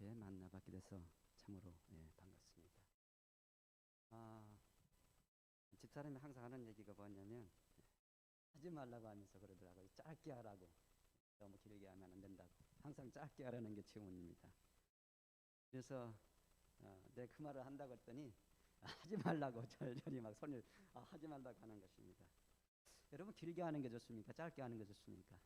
이렇게 만나뵙게 돼서 참으로 반갑습니다. 아, 집사람이 항상 하는 얘기가 뭐냐면 하지 말라고 하면서 그러더라고요. 짧게 하라고. 너무 길게 하면 안 된다고. 항상 짧게 하라는 게 질문입니다. 그래서 내 그 말을 한다고 했더니 하지 말라고 절절히 막 손을 하지 말라고 하는 것입니다. 여러분 길게 하는 게 좋습니까? 짧게 하는 게 좋습니까?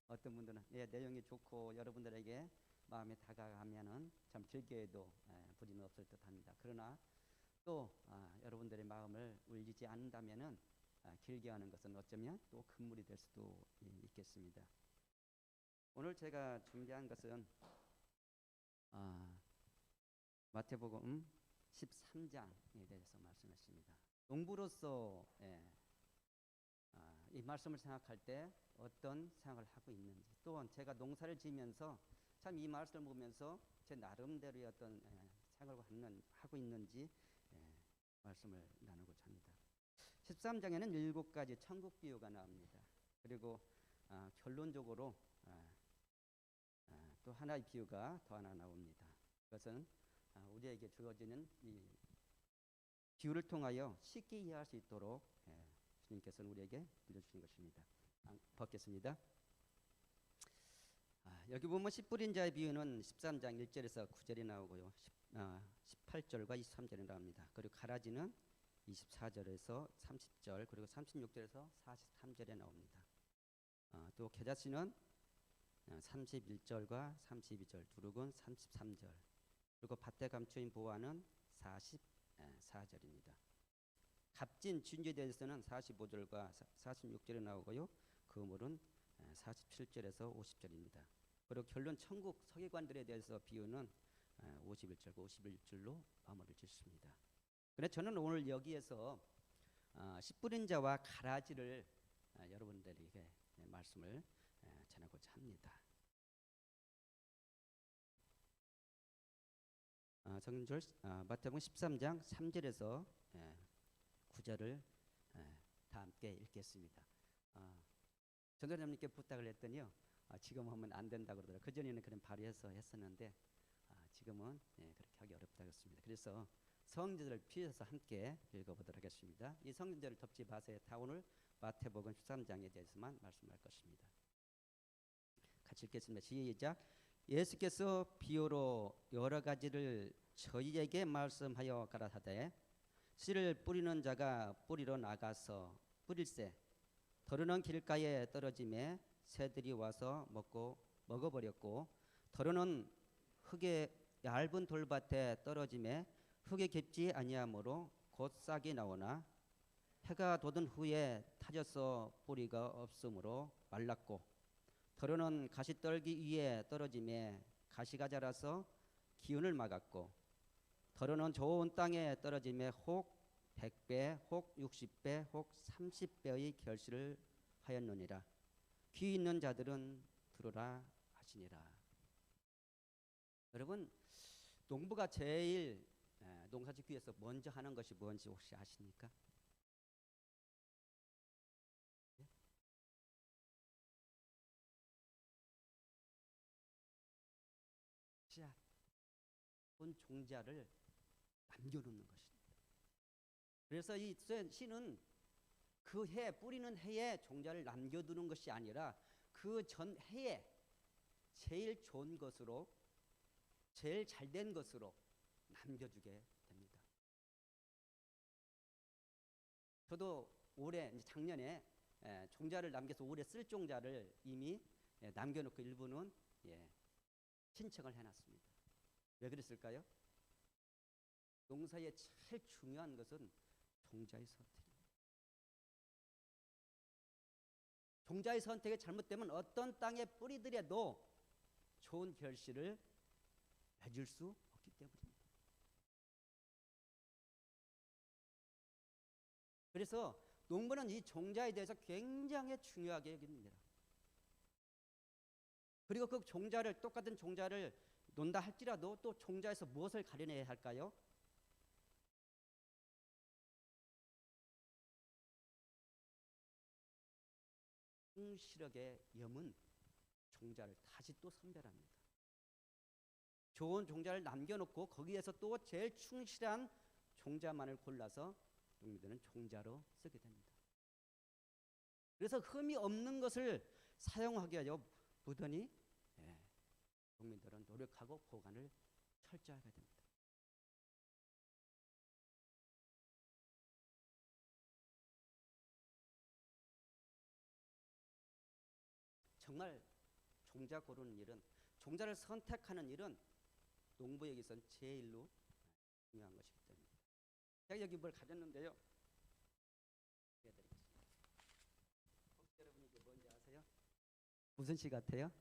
어떤 분들은 내용이 좋고 여러분들에게 마음에 다가가면은 참 길게 해도 부리는 없을 듯합니다. 그러나 또 여러분들의 마음을 울리지 않는다면은 길게 하는 것은 어쩌면 또 금물이 될 수도 있겠습니다. 오늘 제가 준비한 것은 마태복음 13장에 대해서 말씀했습니다. 농부로서 이 말씀을 생각할 때 어떤 생각을 하고 있는지, 또한 제가 농사를 지으면서 참 이 말씀을 보면서 제 나름대로의 어떤 생각을 하고 있는지 말씀을 나누고자 합니다. 13장에는 7가지 천국 비유가 나옵니다. 그리고 결론적으로 또 하나의 비유가 더 하나 나옵니다. 그것은 우리에게 주어지는 이 비유를 통하여 쉽게 이해할 수 있도록 주님께서는 우리에게 들려주신 것입니다. 벗겠습니다. 여기 보면 씨 뿌린 자의 비유는 13장 1절에서 9절이 나오고요. 18절과 23절이 나옵니다. 그리고 가라지는 24절에서 30절 그리고 36절에서 43절에 나옵니다. 또 겨자씨는 31절과 32절, 두룩은 33절, 그리고 밭에 감추인 보화는 44절입니다. 값진 진주에 대해서는 45절과 46절에 나오고요. 그물은 47절에서 50절입니다. 그리고 결론 천국 서기관들에 대해서 비유는 51절과 51절로 마무리를 짓습니다. 그런데 저는 오늘 여기에서 씨 뿌린 자와 가라지를 여러분들에게 말씀을 전하고자 합니다. 성경절 마태복음 13장 3절에서 9절을 다 함께 읽겠습니다. 전도사님께 부탁을 했더니요. 지금 하면 안 된다고 그러더라고요. 그전에는 그런 발휘해서 했었는데 지금은 그렇게 하기 어렵다고 했습니다. 그래서 성경절을 피해서 함께 읽어보도록 하겠습니다. 이 성경절을 덮지 마세요. 다 오늘 마태복음 13장에 대해서만 말씀할 것입니다. 같이 읽겠습니다. 시작. 예수께서 비유로 여러 가지를 저희에게 말씀하여 가라사대 씨를 뿌리는 자가 뿌리러 나가서 뿌릴새 더러는 길가에 떨어짐에 새들이 와서 먹어버렸고 더러는 흙에 얇은 돌밭에 떨어짐에 흙에 깊지 아니하므로 곧 싹이 나오나 해가 돋은 후에 타져서 뿌리가 없으므로 말랐고 더러는 가시떨기 위에 떨어짐에 가시가 자라서 기운을 막았고 더러는 좋은 땅에 떨어짐에 혹 100배 혹 60배 혹 30배의 결실을 하였느니라. 귀 있는 자들은 들으라 하시니라. 여러분 농부가 제일 농사짓기 위해서 먼저 하는 것이 뭔지 혹시 아십니까? 씨앗, 본 종자를 남겨놓는 것입니다. 그래서 이 씨는 그 해 뿌리는 해에 종자를 남겨두는 것이 아니라 그 전 해에 제일 좋은 것으로 제일 잘된 것으로 남겨주게 됩니다. 저도 올해 작년에 종자를 남겨서 올해 쓸 종자를 이미 남겨놓고 일부는 신청을 해놨습니다. 왜 그랬을까요? 농사에 제일 중요한 것은 종자의 선택입니다. 종자의 선택이 잘못되면 어떤 땅에 뿌리더라도 좋은 결실을 맺을 수 없기 때문입니다. 그래서 농부는 이 종자에 대해서 굉장히 중요하게 여깁니다. 그리고 그 종자를 똑같은 종자를 논다 할지라도 또 종자에서 무엇을 가려내야 할까요? 성실하게 염은 종자를 다시 또 선별합니다. 좋은 종자를 남겨놓고 거기에서 또 제일 충실한 종자만을 골라서 농민들은 종자로 쓰게 됩니다. 그래서 흠이 없는 것을 사용하게 하여 무던히 농민들은 노력하고 보관을 철저하게 됩니다. 정말 종자 고르는 일은, 종자를 선택하는 일은 농부에게선 제일로 중요한 것이기 때문입니다. 제가 여기 뭘 가졌는데요. 혹시 여러분 이게 뭔지 아세요? 무슨 씨 같아요?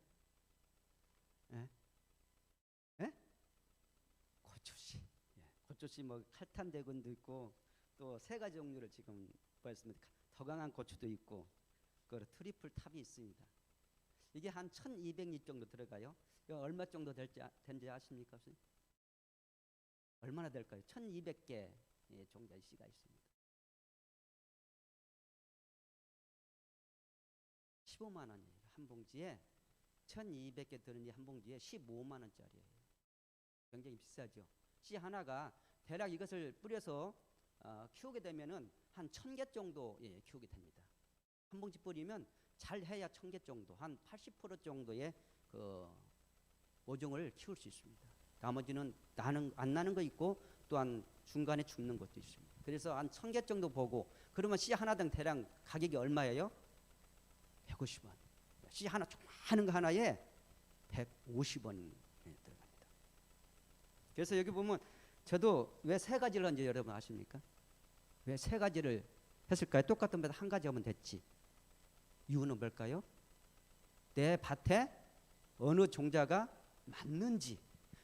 예? 예? 고추씨. 예. 고추씨 뭐 칼탄대근도 있고 또 세 가지 종류를 지금 보였습니다. 더 강한 고추도 있고 그 트리플 탑이 있습니다. 이게 한 1200리 정도 들어가요. 이거 얼마 정도 된지 아십니까? 얼마나 될까요? 1200개 종자의 씨가 있습니다. 15만 원이에요. 한 봉지에 1200개 들은 이 한 봉지에 15만 원짜리예요. 굉장히 비싸죠. 씨 하나가 대략 이것을 뿌려서 키우게 되면은 한 1000개 정도 키우게 됩니다. 한 봉지 뿌리면 잘 해야 1000개 정도, 한 80% 정도의 그 모종을 키울 수 있습니다. 나머지는 안 나는 거 있고 또한 중간에 죽는 것도 있습니다. 그래서 한 1000개 정도 보고 그러면 씨 하나당 대략 가격이 얼마예요? 150원. 씨 하나 조그마한 거 하나에 150원 들어갑니다. 그래서 여기 보면 저도 왜 세 가지를 한지 여러분 아십니까? 왜 세 가지를 했을까요? 똑같은 데다 한 가지 하면 됐지. 이유는 뭘까요? 내 밭에 어느 종자가 맞는지,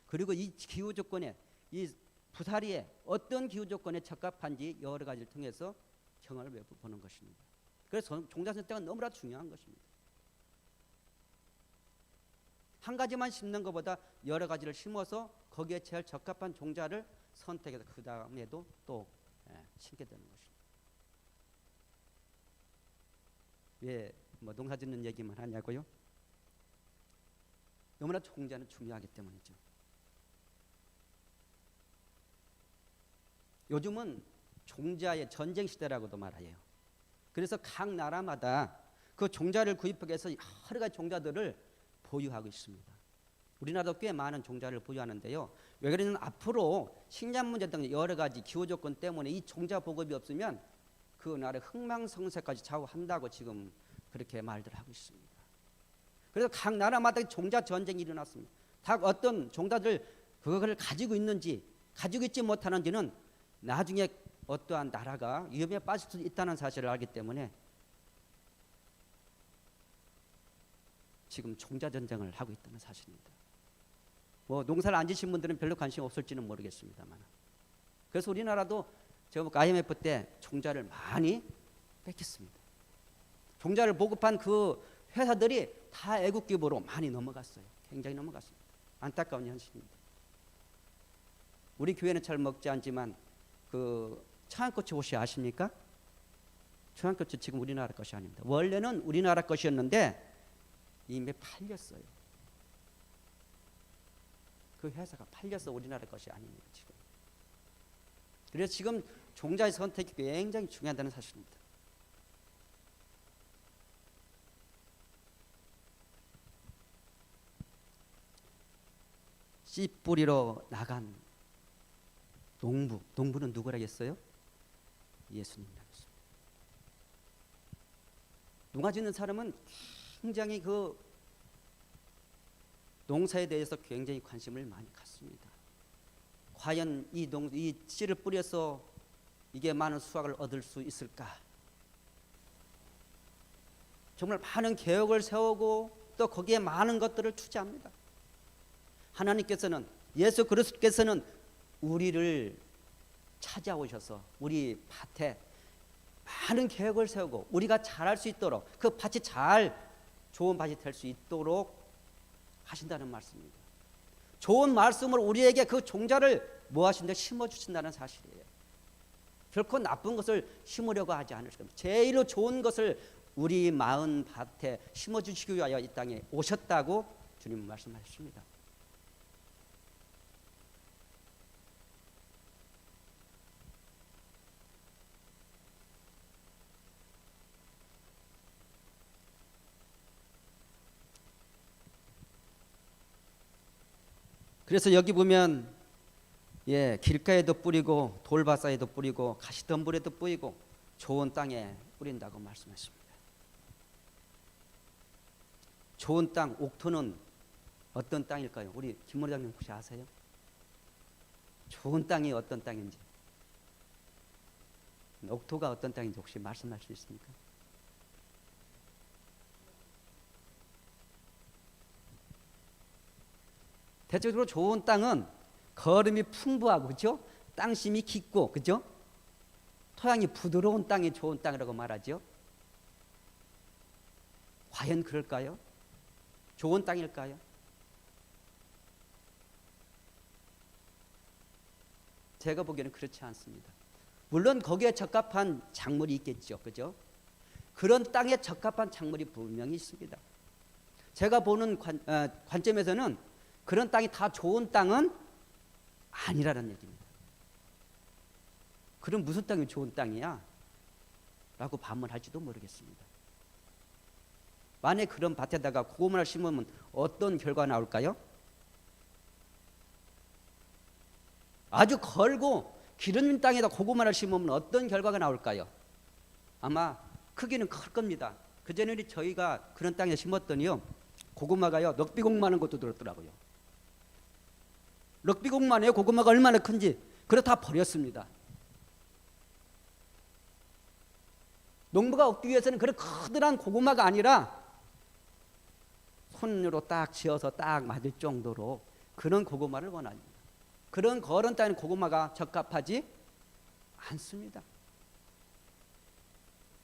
그리고 이 기후 조건에, 이 부사리에 어떤 기후 조건에 적합한지 여러 가지를 통해서 경험을 보는 것입니다. 그래서 종자 선택은 너무나 중요한 것입니다. 한 가지만 심는 것보다 여러 가지를 심어서 거기에 제일 적합한 종자를 선택해서 그 다음에도 또 심게 되는 것입니다. 왜 뭐 농사 짓는 얘기만 하냐고요? 너무나 종자는 중요하기 때문이죠. 요즘은 종자의 전쟁 시대라고도 말해요. 그래서 각 나라마다 그 종자를 구입하기 위해서 여러 가지 종자들을 보유하고 있습니다. 우리나라도 꽤 많은 종자를 보유하는데요. 왜 그러냐면 앞으로 식량 문제 등 여러 가지 기후 조건 때문에 이 종자 보급이 없으면 그 나라의 흥망성쇠까지 좌우한다고 지금 그렇게 말들 하고 있습니다. 그래서 각 나라마다 종자 전쟁이 일어났습니다. 다 어떤 종자들 그걸 가지고 있는지 가지고 있지 못하는지는 나중에 어떠한 나라가 위험에 빠질 수 있다는 사실을 알기 때문에 지금 종자 전쟁을 하고 있다는 사실입니다. 뭐 농사를 안 지신 분들은 별로 관심 없을지는 모르겠습니다만, 그래서 우리나라도 제가 IMF 때 종자를 많이 뺏겼습니다. 종자를 보급한 그 회사들이 다 애국 기부로 많이 넘어갔어요. 굉장히 넘어갔습니다. 안타까운 현실입니다. 우리 교회는 잘 먹지 않지만 그 청양고추 혹시 아십니까? 청양고추 지금 우리나라 것이 아닙니다. 원래는 우리나라 것이었는데 이미 팔렸어요. 그 회사가 팔려서 우리나라 것이 아닙니다. 지금. 그래서 지금 종자의 선택이 굉장히 중요하다는 사실입니다. 씨 뿌리러 나간 농부는 누구라겠어요? 예수님이라겠습니다. 농사 짓는 사람은 굉장히 그 농사에 대해서 굉장히 관심을 많이 갖습니다. 과연 이 씨를 뿌려서 이게 많은 수확을 얻을 수 있을까? 정말 많은 계획을 세우고 또 거기에 많은 것들을 투자합니다. 하나님께서는, 예수 그리스도께서는 우리를 찾아오셔서 우리 밭에 많은 계획을 세우고 우리가 잘할 수 있도록 그 밭이 좋은 밭이 될 수 있도록 하신다는 말씀입니다. 좋은 말씀으로 우리에게 그 종자를 뭐 하신다? 심어주신다는 사실이에요. 결코 나쁜 것을 심으려고 하지 않을 겁니다. 제일로 좋은 것을 우리 마음 밭에 심어주시기 위하여 이 땅에 오셨다고 주님은 말씀하셨습니다. 그래서 여기 보면 길가에도 뿌리고 돌바사에도 뿌리고 가시덤불에도 뿌리고 좋은 땅에 뿌린다고 말씀하십니다. 좋은 땅, 옥토는 어떤 땅일까요? 우리 김모장님 혹시 아세요? 좋은 땅이 어떤 땅인지, 옥토가 어떤 땅인지 혹시 말씀할 수 있습니까? 대체적으로 좋은 땅은 거름이 풍부하고, 그죠? 땅심이 깊고, 그죠? 토양이 부드러운 땅이 좋은 땅이라고 말하죠. 과연 그럴까요? 좋은 땅일까요? 제가 보기에는 그렇지 않습니다. 물론 거기에 적합한 작물이 있겠죠, 그죠? 그런 땅에 적합한 작물이 분명히 있습니다. 제가 보는 관점에서는 그런 땅이 다 좋은 땅은 아니라는 얘기입니다. 그럼 무슨 땅이 좋은 땅이야? 라고 반문할지도 모르겠습니다. 만약 그런 밭에다가 고구마를 심으면 어떤 결과가 나올까요? 아주 걸고 기름 땅에다 고구마를 심으면 어떤 결과가 나올까요? 아마 크기는 클 겁니다. 그전에 저희가 그런 땅에 심었더니요, 고구마가요 럭비공만한 것도 들었더라고요. 럭비공만해요. 고구마가 얼마나 큰지. 그래서 다 버렸습니다. 농부가 얻기 위해서는 그런 커다란 고구마가 아니라 손으로 딱 지어서 딱 맞을 정도로 그런 고구마를 원합니다. 그런 거른 땅에 고구마가 적합하지 않습니다.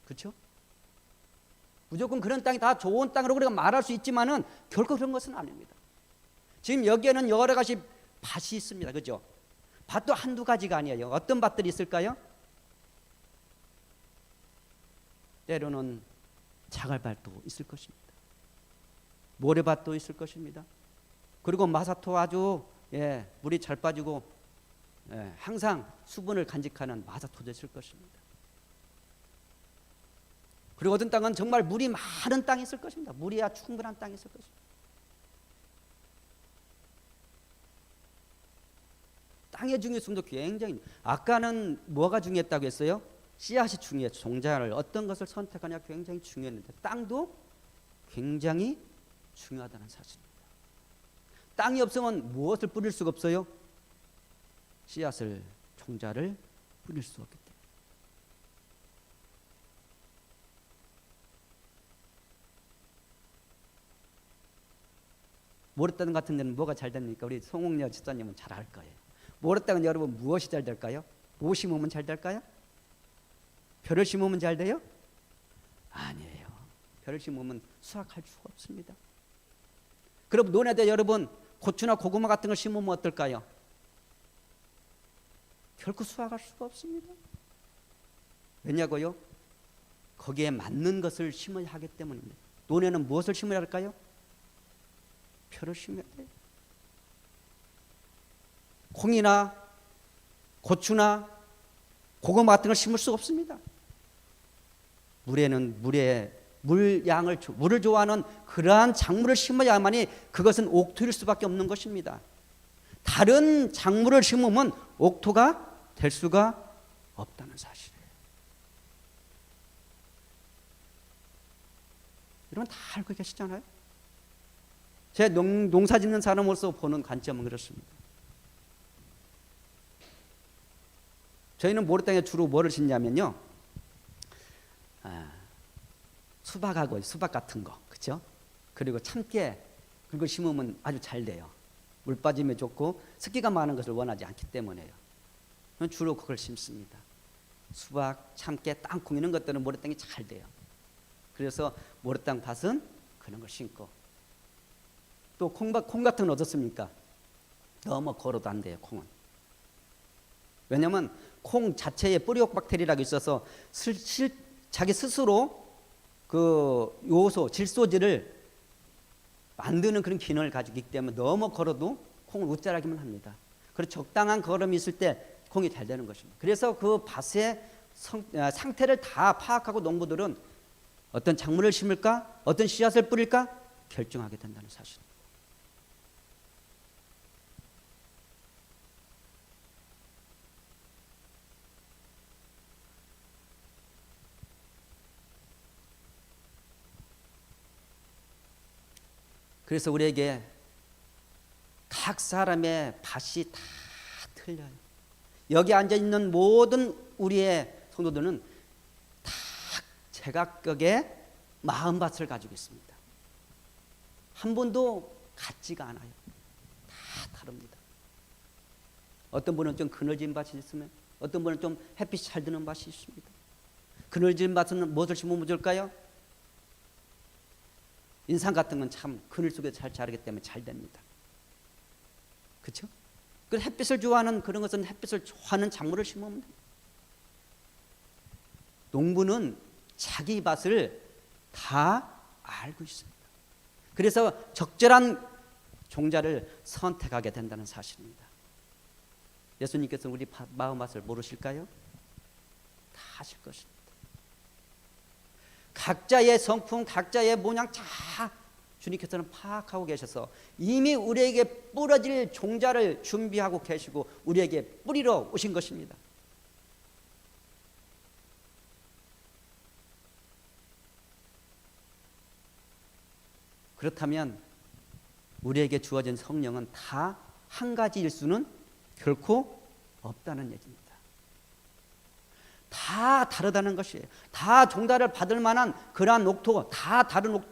그렇죠? 무조건 그런 땅이 다 좋은 땅으로 우리가 말할 수 있지만은 결코 그런 것은 아닙니다. 지금 여기에는 여러 가지 밭이 있습니다. 그죠? 밭도 한두 가지가 아니에요. 어떤 밭들이 있을까요? 때로는 자갈밭도 있을 것입니다. 모래밭도 있을 것입니다. 그리고 마사토 아주 물이 잘 빠지고 항상 수분을 간직하는 마사토도 있을 것입니다. 그리고 어떤 땅은 정말 물이 많은 땅이 있을 것입니다. 물이야 충분한 땅이 있을 것입니다. 땅의 중요성도 굉장히, 아까는 뭐가 중요했다고 했어요? 씨앗이 중요해요. 종자를 어떤 것을 선택하냐 굉장히 중요했는데 땅도 굉장히 중요하다는 사실입니다. 땅이 없으면 무엇을 뿌릴 수가 없어요? 씨앗을, 종자를 뿌릴 수 없기 때문에. 모래땅 같은 데는 뭐가 잘 됩니까? 우리 송옥녀 집사님은 잘 알 거예요. 모래땅은 여러분 무엇이 잘 될까요? 뭐 심으면 잘 될까요? 벼를 심으면 잘 돼요? 아니에요. 벼를 심으면 수확할 수가 없습니다. 그럼 논에다 여러분 고추나 고구마 같은 걸 심으면 어떨까요? 결코 수확할 수가 없습니다. 왜냐고요? 거기에 맞는 것을 심어야 하기 때문입니다. 논에는 무엇을 심어야 할까요? 벼를 심어야 돼요. 콩이나 고추나 고구마 같은 걸 심을 수가 없습니다. 물에는 물을 좋아하는 그러한 작물을 심어야만이 그것은 옥토일 수밖에 없는 것입니다. 다른 작물을 심으면 옥토가 될 수가 없다는 사실이에요. 여러분 다 알고 계시잖아요. 제 농사 짓는 사람으로서 보는 관점은 그렇습니다. 저희는 모래땅에 주로 뭐를 심냐면요, 수박하고 수박 같은 거, 그렇죠? 그리고 참깨, 그리고 심으면 아주 잘 돼요. 물 빠짐에 좋고 습기가 많은 것을 원하지 않기 때문에요. 주로 그걸 심습니다. 수박, 참깨, 땅콩 이런 것들은 모래땅이 잘 돼요. 그래서 모래땅 밭은 그런 걸 심고, 또 콩 같은 건 어떻습니까? 너무 걸어도 안 돼요. 콩은. 왜냐하면 콩 자체에 뿌리옥 박테리아가 있어서 자기 스스로 그 요소, 질소질을 만드는 그런 기능을 가지고 있기 때문에 너무 걸어도 콩을 웃자라기만 합니다. 그래서 적당한 걸음이 있을 때 콩이 잘 되는 것입니다. 그래서 그 밭의 상태를 다 파악하고 농부들은 어떤 작물을 심을까, 어떤 씨앗을 뿌릴까 결정하게 된다는 사실입니다. 그래서 우리에게 각 사람의 밭이 다 틀려요. 여기 앉아 있는 모든 우리의 성도들은 다 제각각의 마음밭을 가지고 있습니다. 한 번도 같지가 않아요. 다 다릅니다. 어떤 분은 좀 그늘진 밭이 있으면 어떤 분은 좀 햇빛이 잘 드는 밭이 있습니다. 그늘진 밭은 무엇을 심으면 좋을까요? 인상 같은 건 참 그늘 속에 잘 자라기 때문에 잘 됩니다. 그렇죠? 그 햇빛을 좋아하는 그런 것은 햇빛을 좋아하는 작물을 심으면 됩니다. 농부는 자기 밭을 다 알고 있습니다. 그래서 적절한 종자를 선택하게 된다는 사실입니다. 예수님께서 우리 마음밭을 모르실까요? 다 아실 것입니다. 각자의 성품, 각자의 모양 다 주님께서는 파악하고 계셔서 이미 우리에게 뿌려질 종자를 준비하고 계시고 우리에게 뿌리러 오신 것입니다. 그렇다면 우리에게 주어진 성령은 다 한 가지일 수는 결코 없다는 얘기입니다. 다 다르다는 것이에요. 다 종자를 받을 만한 그러한 옥토, 다 다른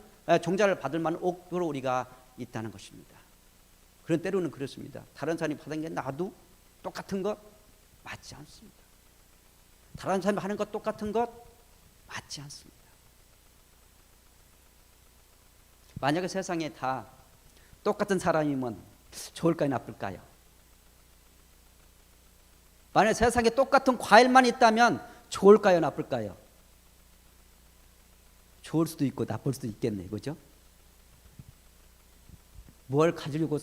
종자를 받을 만한 옥토로 우리가 있다는 것입니다. 그런 때로는 그렇습니다. 다른 사람이 받은 게 나도 똑같은 것 맞지 않습니다. 다른 사람이 하는 것 똑같은 것 맞지 않습니다. 만약에 세상에 다 똑같은 사람이면 좋을까요, 나쁠까요? 만약에 세상에 똑같은 과일만 있다면 좋을까요, 나쁠까요? 좋을 수도 있고 나쁠 수도 있겠네요, 그죠? 뭘 가지려고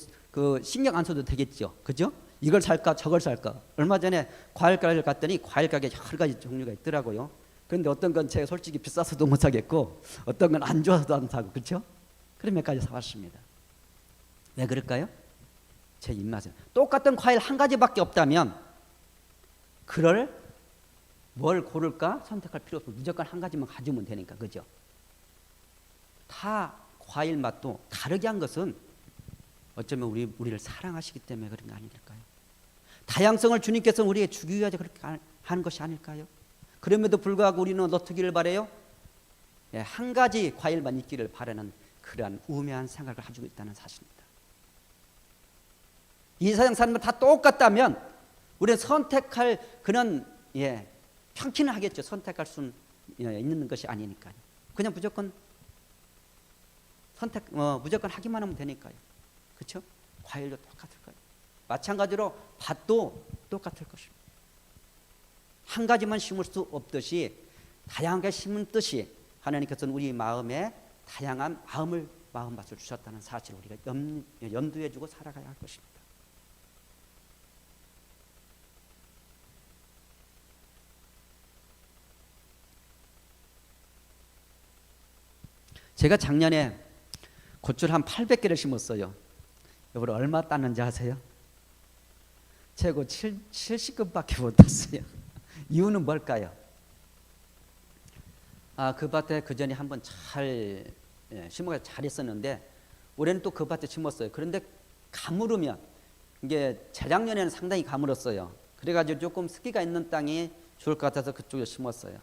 신경 안 써도 되겠죠, 그죠? 이걸 살까 저걸 살까. 얼마 전에 과일 가게를 갔더니 과일 가게 여러 가지 종류가 있더라고요. 그런데 어떤 건 제가 솔직히 비싸서도 못 사겠고 어떤 건 안 좋아서도 안 사고, 그렇죠? 그래서 몇 가지 사왔습니다. 왜 그럴까요? 제 입맛에 똑같은 과일 한 가지밖에 없다면 그걸 뭘 고를까 선택할 필요 없고 무조건 한 가지만 가지면 되니까, 그죠? 다 과일 맛도 다르게 한 것은 어쩌면 우리를 사랑하시기 때문에 그런 거 아닐까요? 다양성을 주님께서 우리에게 주기 위해서 그렇게 하는 것이 아닐까요? 그럼에도 불구하고 우리는 어떻기를 바래요? 한 가지 과일만 있기를 바라는 그러한 우매한 생각을 가지고 있다는 사실입니다. 이 세상 사람들 다 똑같다면 우리는 선택할 그런 편견은 하겠죠. 선택할 수 있는 것이 아니니까요. 그냥 무조건 무조건 하기만 하면 되니까요. 그렇죠? 과일도 똑같을 거예요. 마찬가지로 밭도 똑같을 것입니다. 한 가지만 심을 수 없듯이 다양하게 심듯이 하나님께서는 우리 마음에 다양한 마음밭을 주셨다는 사실을 우리가 염두해주고 살아가야 할 것입니다. 제가 작년에 고추를 한 800개를 심었어요. 여러분 얼마 땄는지 아세요? 최고 70급밖에 못 땄어요. 이유는 뭘까요? 그 밭에 그 전에 한번 잘 심어서 잘했었는데 올해는 또 그 밭에 심었어요. 그런데 가물으면 이게 재작년에는 상당히 가물었어요. 그래가지고 조금 습기가 있는 땅이 좋을 것 같아서 그쪽에 심었어요.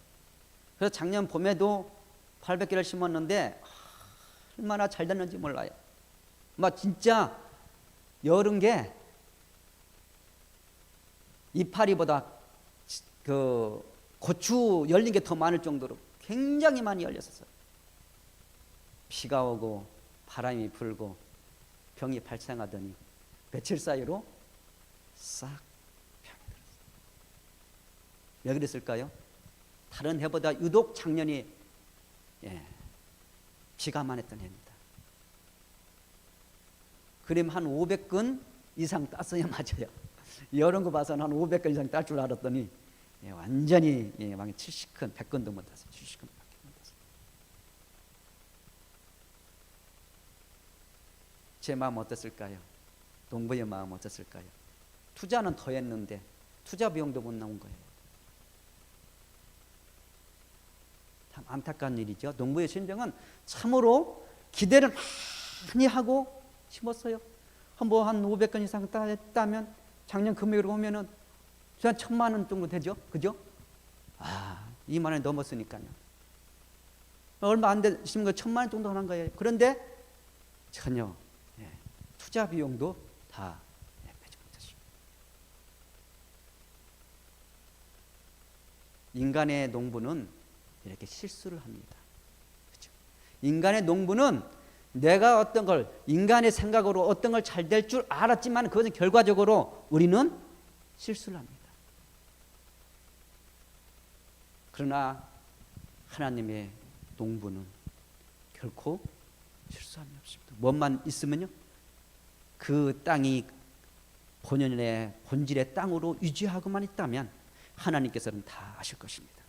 그래서 작년 봄에도 800개를 심었는데 얼마나 잘 됐는지 몰라요. 막 진짜 여른 게 이파리보다 그 고추 열린 게 더 많을 정도로 굉장히 많이 열렸었어요. 비가 오고 바람이 불고 병이 발생하더니 며칠 사이로 싹 병이 들었어요. 왜 그랬을까요? 다른 해보다 유독 작년이 비가 많았던 해입니다. 그럼 한 500근 이상 땄어야 맞아요. 이런 거 봐서는 한 500근 이상 딸 줄 알았더니 완전히 70근, 100근도 못 땄어요. 70근밖에 못 땄어요. 제 마음 어땠을까요? 농부의 마음 어땠을까요? 투자는 더 했는데 투자 비용도 못 나온 거예요. 참 안타까운 일이죠. 농부의 심정은 참으로 기대를 많이 하고 심었어요. 한 500건 이상 따면 작년 금액으로 보면은 한 1,000만 원 정도 되죠. 그죠? 2만 원이 넘었으니까요. 얼마 안 되시는 거 1,000만 원 정도 하는 거예요. 그런데 전혀 투자 비용도 다 빼지 못했습니다. 인간의 농부는 이렇게 실수를 합니다. 그렇죠? 인간의 농부는 내가 어떤 걸 인간의 생각으로 어떤 걸 잘 될 줄 알았지만 그것은 결과적으로 우리는 실수를 합니다. 그러나 하나님의 농부는 결코 실수함이 없습니다. 뭐만 있으면요, 그 땅이 본연의 본질의 땅으로 유지하고만 있다면 하나님께서는 다 아실 것입니다.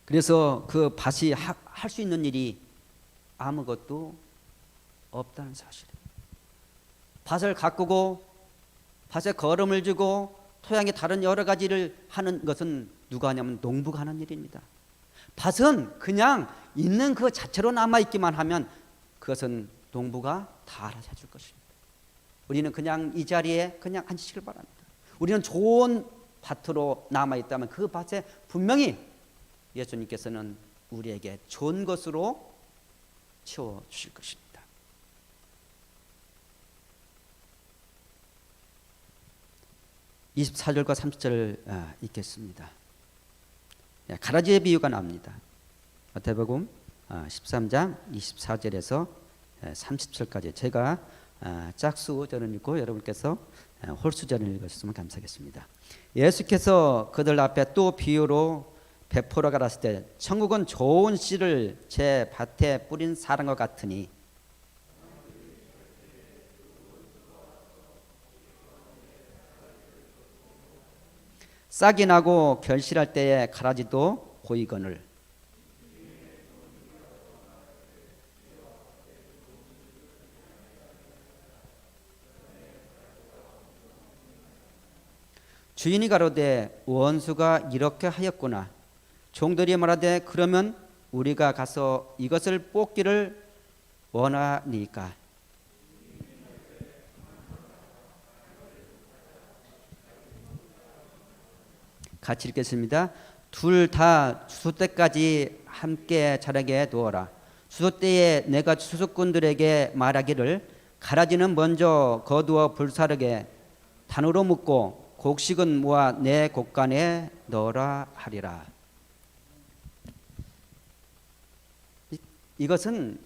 그래서 그 밭이 할 수 있는 일이 아무것도 없다는 사실이에요. 밭을 가꾸고 밭에 거름을 주고 토양에 다른 여러 가지를 하는 것은 누가 하냐면 농부가 하는 일입니다. 밭은 그냥 있는 그 자체로 남아있기만 하면 그것은 농부가 다 알아서 해줄 것입니다. 우리는 그냥 이 자리에 그냥 앉으시길 바랍니다. 우리는 좋은 밭으로 남아있다면 그 밭에 분명히 예수님께서는 우리에게 좋은 것으로 채워주실 것입니다. (24절과 30절을) 읽겠습니다. 가라지의 비유가 나옵니다. 마태복음 13장 24절에서 30절까지 제가 짝수절을 읽고 여러분께서 홀수절을 읽으셨으면 감사하겠습니다. 예수께서 그들 앞에 또 비유로 베풀어 가라사대 때 천국은 좋은 씨를 제 밭에 뿌린 사람과 같으니 싹이 나고 결실할 때에 가라지도 보이거늘 주인이 가로되 원수가 이렇게 하였구나. 종들이 말하되 그러면 우리가 가서 이것을 뽑기를 원하니까. 같이 읽겠습니다. 둘 다 추수 때까지 함께 자라게 두어라. 추수 때에 내가 추수꾼들에게 말하기를 가라지는 먼저 거두어 불사르게 단으로 묶고 곡식은 모아 내 곡간에 넣으라 하리라. 이것은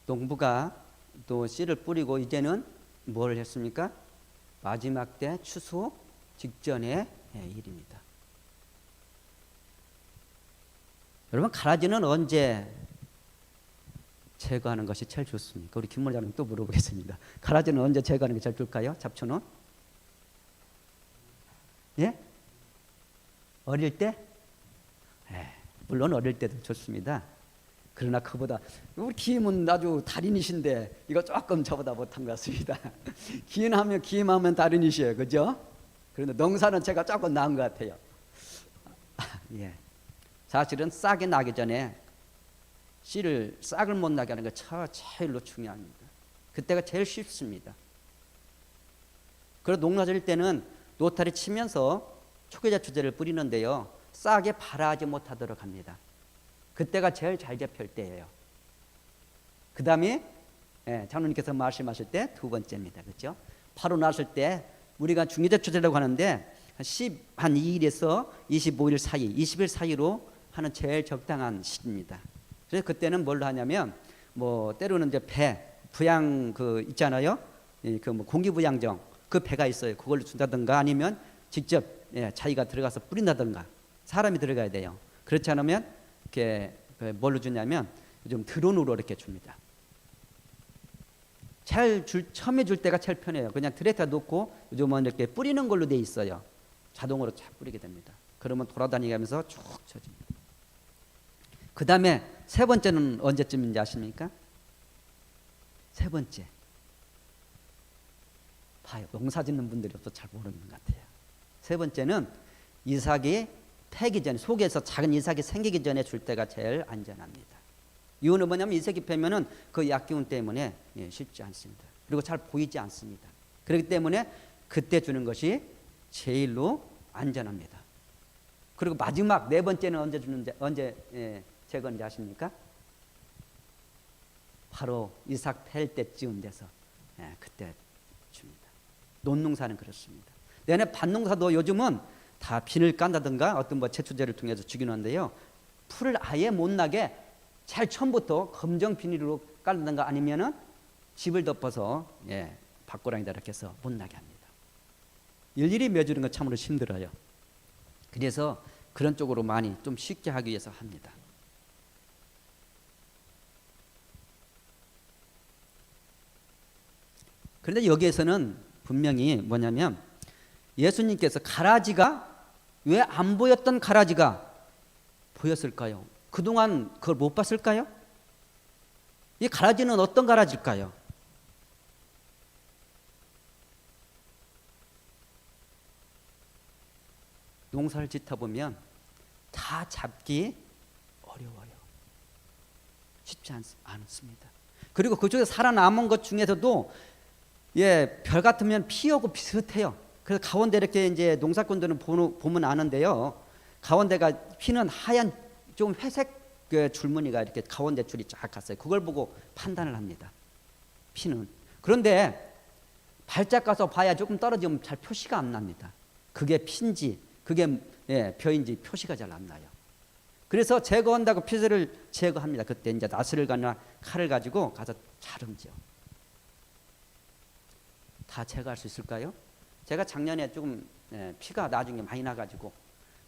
농부가 또 씨를 뿌리고 이제는 뭘 했습니까? 마지막 때 추수 직전의 일입니다. 여러분, 가라지는 언제 제거하는 것이 제일 좋습니까? 우리 김문장님 또 물어보겠습니다. 가라지는 언제 제거하는 게 제일 좋을까요? 잡초는? 예? 어릴 때? 물론 어릴 때도 좋습니다. 그러나 그보다 우리 기임은 아주 달인이신데 이거 조금 저보다 못한 것 같습니다. 기임하면 달인이셔요, 그죠? 그런데 농사는 제가 조금 나은 것 같아요. 예. 사실은 싹이 나기 전에 싹을 못 나게 하는 게 제일로 중요합니다. 그때가 제일 쉽습니다. 그래서 농사질 때는 노타리 치면서 초계자초제를 뿌리는데요, 싹에 발아하지 못하도록 합니다. 그때가 제일 잘 잡힐 때예요. 그 다음에 장로님께서 말씀하실 때 두 번째입니다. 그렇죠? 바로 났을 때 우리가 중계자초제라고 하는데 한 2일에서 25일 사이, 20일 사이로 하는 제일 적당한 시기입니다. 그래서 그때는 뭘로 하냐면 때로는 이제 부양 있잖아요. 공기부양정 그 배가 있어요. 그걸로 준다든가 아니면 직접 자기가 들어가서 뿌린다든가 사람이 들어가야 돼요. 그렇지 않으면 이렇게 뭘로 주냐면 좀 드론으로 이렇게 줍니다. 처음에 줄 때가 제일 편해요. 그냥 트랙터 놓고 요즘은 이렇게 뿌리는 걸로 돼 있어요. 자동으로 쫙 뿌리게 됩니다. 그러면 돌아다니면서 쭉 쳐집니다. 그 다음에 세 번째는 언제쯤인지 아십니까? 세 번째. 봐요. 농사 짓는 분들이 없어 잘 모르는 것 같아요. 세 번째는 이삭이 패기 전에, 속에서 작은 이삭이 생기기 전에 줄 때가 제일 안전합니다. 이유는 뭐냐면 이삭이 패면은 그 약기운 때문에 쉽지 않습니다. 그리고 잘 보이지 않습니다. 그렇기 때문에 그때 주는 것이 제일로 안전합니다. 그리고 마지막 네 번째는 언제 주는지, 언제 제거인지 아십니까? 바로 이삭 팰 때쯤 돼서 그때 줍니다. 논농사는 그렇습니다. 내내 밭농사도 요즘은 다 비늘 깐다든가 어떤 뭐 제초제를 통해서 죽이는데요. 풀을 아예 못 나게 제일 처음부터 검정 비닐로 깔다든가 아니면은 집을 덮어서 밭고랑이다 이렇게 해서 못 나게 합니다. 일일이 매주는 건 참으로 힘들어요. 그래서 그런 쪽으로 많이 좀 쉽게 하기 위해서 합니다. 그런데 여기에서는 분명히 뭐냐면 예수님께서 가라지가 왜 안 보였던 가라지가 보였을까요? 그동안 그걸 못 봤을까요? 이 가라지는 어떤 가라지일까요? 농사를 짓다 보면 다 잡기 어려워요. 쉽지 않습니다. 그리고 그중에 살아남은 것 중에서도 별 같으면 피하고 비슷해요. 그래서 가운데 이렇게 이제 농사꾼들은 보면 아는데요. 가운데가 피는 하얀 좀 회색 줄무늬가 이렇게 가운데 줄이 쫙 갔어요. 그걸 보고 판단을 합니다. 피는. 그런데 발작 가서 봐야 조금 떨어지면 잘 표시가 안 납니다. 그게 피인지 그게 벼인지 표시가 잘 안 나요. 그래서 제거한다고 피를 제거합니다. 그때 이제 나스를 가나 칼을 가지고 가서 자르죠. 다 제거할 수 있을까요? 제가 작년에 조금 피가 나중에 많이 나가지고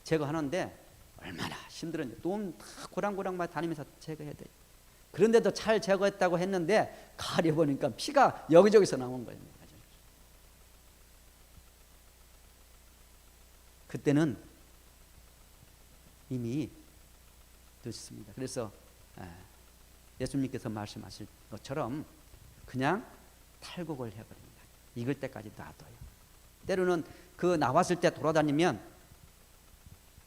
제거하는데 얼마나 힘들었는지 또 다 고랑고랑만 다니면서 제거해야 돼요. 그런데도 잘 제거했다고 했는데 가려보니까 피가 여기저기서 나온 거예요. 그때는 이미 늦습니다. 그래서 예수님께서 말씀하실 것처럼 그냥 탈곡을 해버립니다. 익을 때까지 놔둬요. 때로는 그 나왔을 때 돌아다니면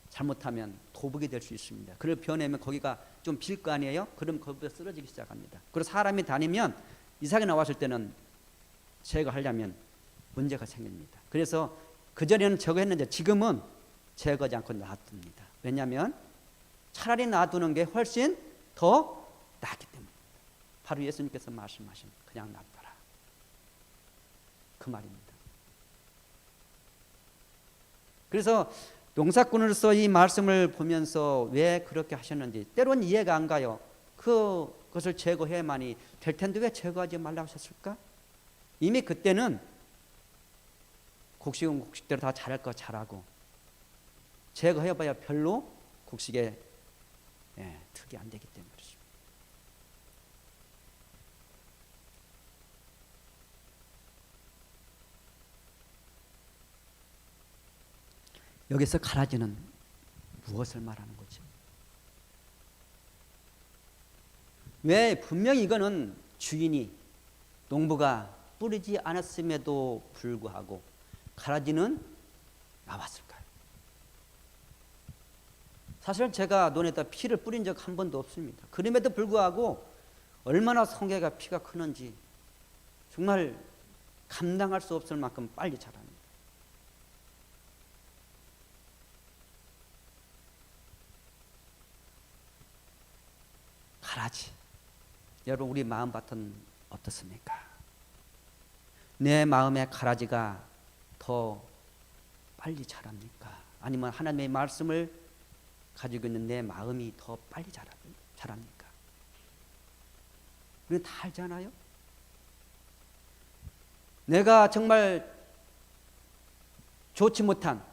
잘못하면 도둑이 될 수 있습니다. 그걸 벼내면 거기가 좀 빌 거 아니에요? 그럼 거기서 쓰러지기 시작합니다. 그리고 사람이 다니면 이삭이 나왔을 때는 제거하려면 문제가 생깁니다. 그래서 그전에는 제거했는데 지금은 제거하지 않고 놔둡니다. 왜냐하면 차라리 놔두는 게 훨씬 더 낫기 때문입니다. 바로 예수님께서 말씀하신 그냥 놔둬라 그 말입니다. 그래서 농사꾼으로서 이 말씀을 보면서 왜 그렇게 하셨는지 때로는 이해가 안 가요. 그것을 제거해야만이 될 텐데 왜 제거하지 말라고 하셨을까? 이미 그때는 곡식은 곡식대로 다 잘할 거 잘하고 제거해봐야 별로 곡식에 득이 안 되기 때문에 그렇습니다. 여기서 가라지는 무엇을 말하는 거죠? 왜 분명히 이거는 주인이 농부가 뿌리지 않았음에도 불구하고 가라지는 나왔을까요? 사실 제가 논에다 피를 뿌린 적 한 번도 없습니다. 그럼에도 불구하고 얼마나 성게가 피가 크는지 정말 감당할 수 없을 만큼 빨리 자랍니다. 가라지. 여러분 우리 마음밭은 어떻습니까? 내 마음의 가라지가 더 빨리 자랍니까? 아니면 하나님의 말씀을 가지고 있는 내 마음이 더 빨리 자랍니까? 우리는 다 알잖아요. 내가 정말 좋지 못한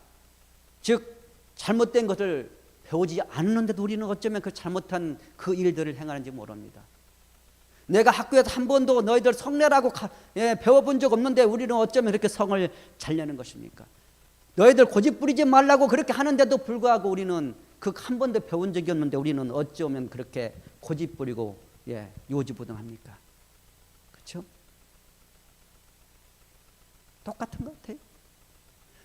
즉 잘못된 것을 배우지 않는데도 우리는 어쩌면 그 잘못한 그 일들을 행하는지 모릅니다. 내가 학교에서 한 번도 너희들 성례라고 배워본 적 없는데 우리는 어쩌면 이렇게 성을 잘 내는 것입니까? 너희들 고집 부리지 말라고 그렇게 하는데도 불구하고 우리는 그 한 번도 배운 적이 없는데 우리는 어쩌면 그렇게 고집 부리고 요지부동합니까? 그렇죠? 똑같은 것 같아요.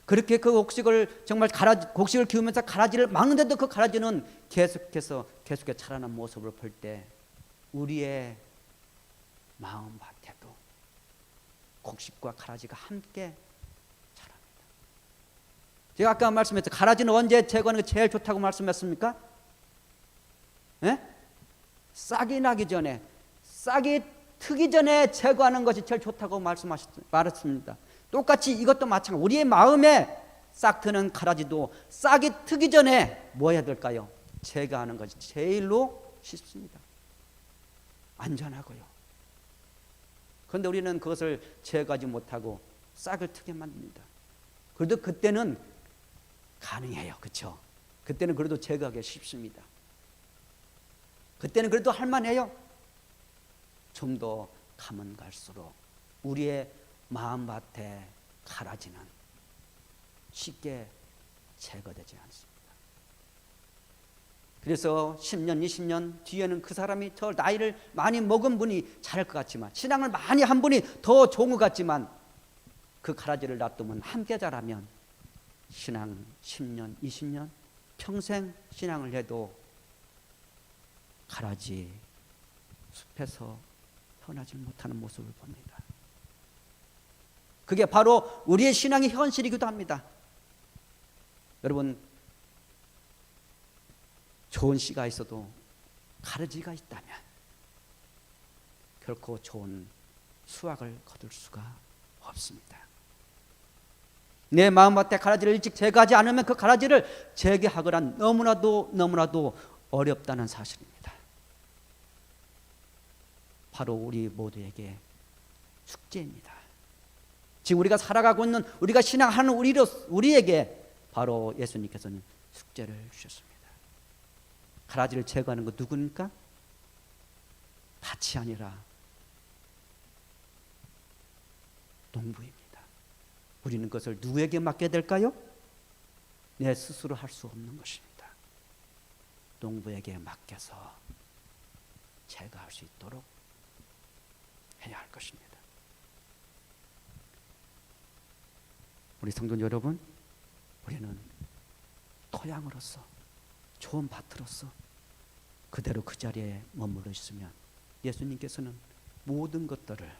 그렇게 그 곡식을 정말 곡식을 키우면서 가라지를 막는데도 그 가라지는 계속해서 자라는 모습을 볼 때 우리의 마음밭에도 곡식과 가라지가 함께 자랍니다. 제가 아까 말씀했죠. 가라지는 언제 제거하는 게 제일 좋다고 말씀했습니까? 예? 싹이 나기 전에, 싹이 트기 전에 제거하는 것이 제일 좋다고 말했습니다. 똑같이 이것도 마찬가지. 우리의 마음에 싹 트는 가라지도 싹이 트기 전에 뭐 해야 될까요? 제거하는 것이 제일로 쉽습니다. 안전하고요. 그런데 우리는 그것을 제거하지 못하고 싹을 트게 만듭니다. 그래도 그때는 가능해요. 그렇죠? 그때는 그래도 제거하기 쉽습니다. 그때는 그래도 할만해요. 좀 더 가면 갈수록 우리의 마음밭에 가라지는 쉽게 제거되지 않습니다. 그래서 10년, 20년 뒤에는 그 사람이 더 나이를 많이 먹은 분이 잘할 것 같지만, 신앙을 많이 한 분이 더 좋은 것 같지만, 그 가라지를 놔두면 함께 자라면 신앙 10년, 20년 평생 신앙을 해도 가라지 숲에서 떠나지 못하는 모습을 봅니다. 그게 바로 우리의 신앙의 현실이기도 합니다. 여러분, 좋은 씨가 있어도 가라지가 있다면 결코 좋은 수확을 거둘 수가 없습니다. 내 마음밭에 가라지를 일찍 제거하지 않으면 그 가라지를 재개하거나 너무나도 어렵다는 사실입니다. 바로 우리 모두에게 숙제입니다. 지금 우리가 살아가고 있는, 우리가 신앙하는 우리에게 바로 예수님께서는 숙제를 주셨습니다. 가라지를 제거하는 것 누구입니까? 밭이 아니라 농부입니다. 우리는 그것을 누구에게 맡겨야 될까요? 내 스스로 할 수 없는 것입니다. 농부에게 맡겨서 제거할 수 있도록 해야 할 것입니다. 우리 성도 여러분, 우리는 토양으로서, 좋은 밭으로서 그대로 그 자리에 머물러 있으면 예수님께서는 모든 것들을,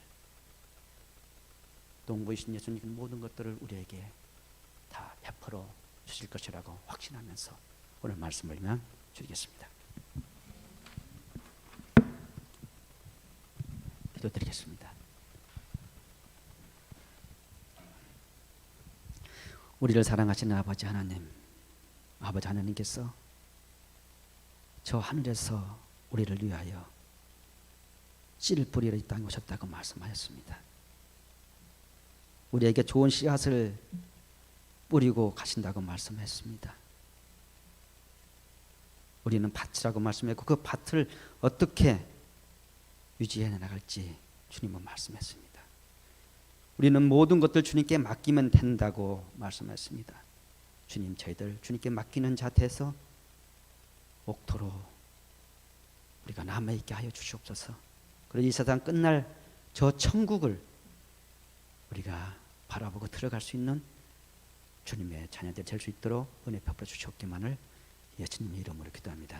농부이신 예수님께서는 모든 것들을 우리에게 다 베풀어 주실 것이라고 확신하면서 오늘 말씀을 이만 드리겠습니다. 기도드리겠습니다. 우리를 사랑하시는 아버지 하나님, 아버지 하나님께서 저 하늘에서 우리를 위하여 씨를 뿌리러 이 땅에 오셨다고 말씀하셨습니다. 우리에게 좋은 씨앗을 뿌리고 가신다고 말씀했습니다. 우리는 밭이라고 말씀했고 그 밭을 어떻게 유지해 나갈지 주님은 말씀했습니다. 우리는 모든 것들 주님께 맡기면 된다고 말씀했습니다. 주님, 저희들 주님께 맡기는 자태에서 옥토로 우리가 남아있게 하여 주시옵소서. 그리고 이 세상 끝날 저 천국을 우리가 바라보고 들어갈 수 있는 주님의 자녀들 될 수 있도록 은혜 베풀어 주시옵기만을 예수님의 이름으로 기도합니다.